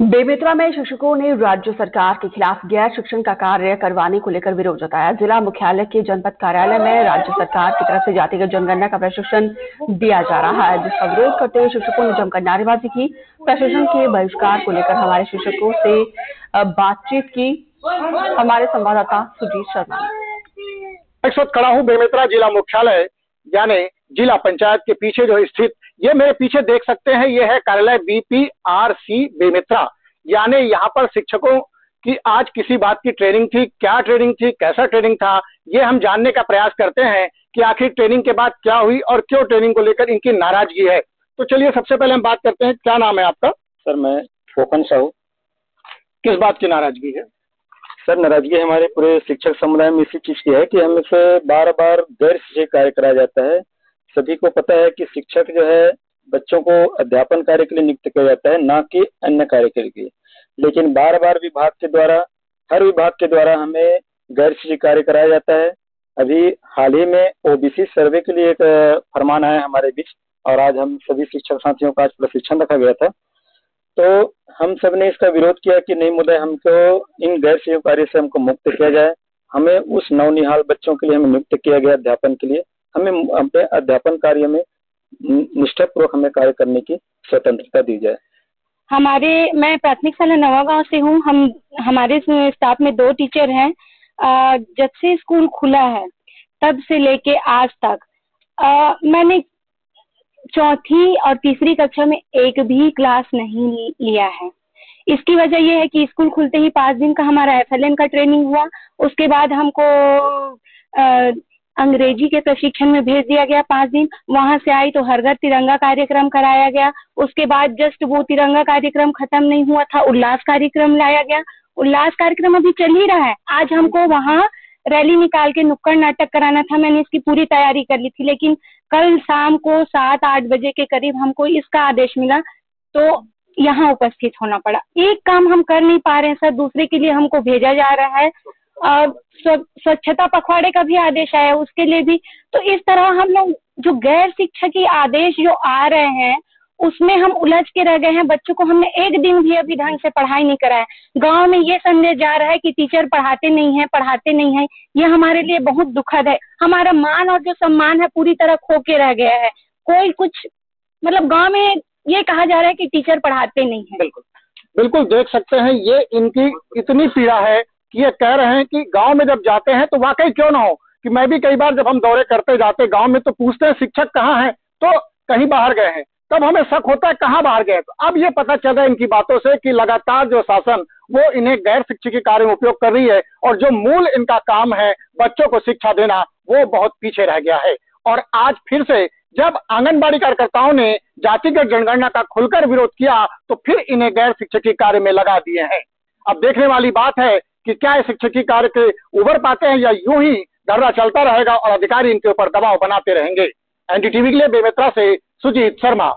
बेमेतरा में शिक्षकों ने राज्य सरकार के खिलाफ गैर शिक्षण का कार्य करवाने को लेकर विरोध जताया। जिला मुख्यालय के जनपद कार्यालय में राज्य सरकार की तरफ से जातिगत जनगणना का प्रशिक्षण दिया जा रहा है, जिसका विरोध करते हुए शिक्षकों ने जमकर नारेबाजी की। प्रशिक्षण के बहिष्कार को लेकर हमारे शिक्षकों से बातचीत की हमारे संवाददाता सुजीत शर्मा ने। इस वक्त खड़ा हूँ बेमेतरा जिला मुख्यालय यानी जिला पंचायत के पीछे जो स्थित, ये मेरे पीछे देख सकते हैं, ये है कार्यालय बीपीआरसी बेमेतरा। यानी यहाँ पर शिक्षकों की आज किसी बात की ट्रेनिंग थी, क्या ट्रेनिंग थी, कैसा ट्रेनिंग था, ये हम जानने का प्रयास करते हैं कि आखिर ट्रेनिंग के बाद क्या हुई और क्यों ट्रेनिंग को लेकर इनकी नाराजगी है। तो चलिए सबसे पहले हम बात करते हैं, क्या नाम है आपका? सर मैं फोकन साहू। किस बात की नाराजगी है? सर नाराजगी हमारे पूरे शिक्षक समुदाय में इसी चीज की है कि हमसे बार बार गैर शिक्षक कार्य कराया जाता है। सभी को पता है कि शिक्षक जो है बच्चों को अध्यापन कार्य के लिए नियुक्त किया जाता है, ना कि अन्य कार्य के लिए। लेकिन बार बार विभाग के द्वारा, हर विभाग के द्वारा हमें गैर शिक्षक कार्य कराया जाता है। अभी हाल ही में ओबीसी सर्वे के लिए एक फरमान आया हमारे बीच और आज हम सभी शिक्षक साथियों का आज प्रशिक्षण रखा गया था। तो हम सब ने इसका विरोध किया कि नहीं मुद्दा, हमको इन गैर शिक्षक कार्य से हमको मुक्त किया जाए। हमें उस नवनिहाल बच्चों के लिए हमें नियुक्त किया गया अध्यापन के लिए, हमें अपने अध्यापन कार्य में निष्ठापूर्वक हमें कार्य करने की स्वतंत्रता दी जाए। मैं प्राथमिक शाला नवागांव से हूँ। हमारे स्टाफ में 2 टीचर हैं। जब से स्कूल खुला है तब से लेके आज तक मैंने चौथी और तीसरी कक्षा में एक भी क्लास नहीं लिया है। इसकी वजह यह है कि स्कूल खुलते ही 5 दिन का हमारा एफएलएन का ट्रेनिंग हुआ। उसके बाद हमको अंग्रेजी के प्रशिक्षण में भेज दिया गया 5 दिन। वहां से आई तो हर घर तिरंगा कार्यक्रम कराया गया। उसके बाद जस्ट वो तिरंगा कार्यक्रम खत्म नहीं हुआ था, उल्लास कार्यक्रम लाया गया। उल्लास कार्यक्रम अभी चल ही रहा है। आज हमको वहां रैली निकाल के नुक्कड़ नाटक कराना था। मैंने इसकी पूरी तैयारी कर ली थी, लेकिन कल शाम को 7-8 बजे के करीब हमको इसका आदेश मिला तो यहाँ उपस्थित होना पड़ा। एक काम हम कर नहीं पा रहे हैं सर, दूसरे के लिए हमको भेजा जा रहा है। और स्वच्छता पखवाड़े का भी आदेश आया, उसके लिए भी। तो इस तरह हम लोग जो गैर शिक्षकी आदेश जो आ रहे हैं उसमें हम उलझ के रह गए हैं। बच्चों को हमने एक दिन भी अभी ढंग से पढ़ाई नहीं कराया। गांव में ये संदेश जा रहा है कि टीचर पढ़ाते नहीं है। ये हमारे लिए बहुत दुखद है। हमारा मान और जो सम्मान है पूरी तरह खो के रह गया है। कोई कुछ मतलब गांव में ये कहा जा रहा है कि टीचर पढ़ाते नहीं है। बिल्कुल बिल्कुल देख सकते हैं, ये इनकी इतनी पीड़ा है कि ये कह रहे हैं कि गांव में जब जाते हैं तो वाकई क्यों ना हो कि मैं भी कई बार जब हम दौरे करते जाते गांव में तो पूछते हैं शिक्षक कहाँ हैं, तो कहीं बाहर गए हैं। तब हमें शक होता है कहाँ बाहर गए। तो अब ये पता चल रहा है इनकी बातों से कि लगातार जो शासन वो इन्हें गैर शिक्षकी कार्य में उपयोग कर रही है और जो मूल इनका काम है बच्चों को शिक्षा देना वो बहुत पीछे रह गया है। और आज फिर से जब आंगनबाड़ी कार्यकर्ताओं ने जातिगत जनगणना का खुलकर विरोध किया तो फिर इन्हें गैर शिक्षकी कार्य में लगा दिए हैं। अब देखने वाली बात है कि क्या ये शिक्षकी कार्य के उभर पाते हैं या यूं ही धरना चलता रहेगा और अधिकारी इनके ऊपर दबाव बनाते रहेंगे। एनडीटीवी के लिए बेमेतरा से सुजीत शर्मा।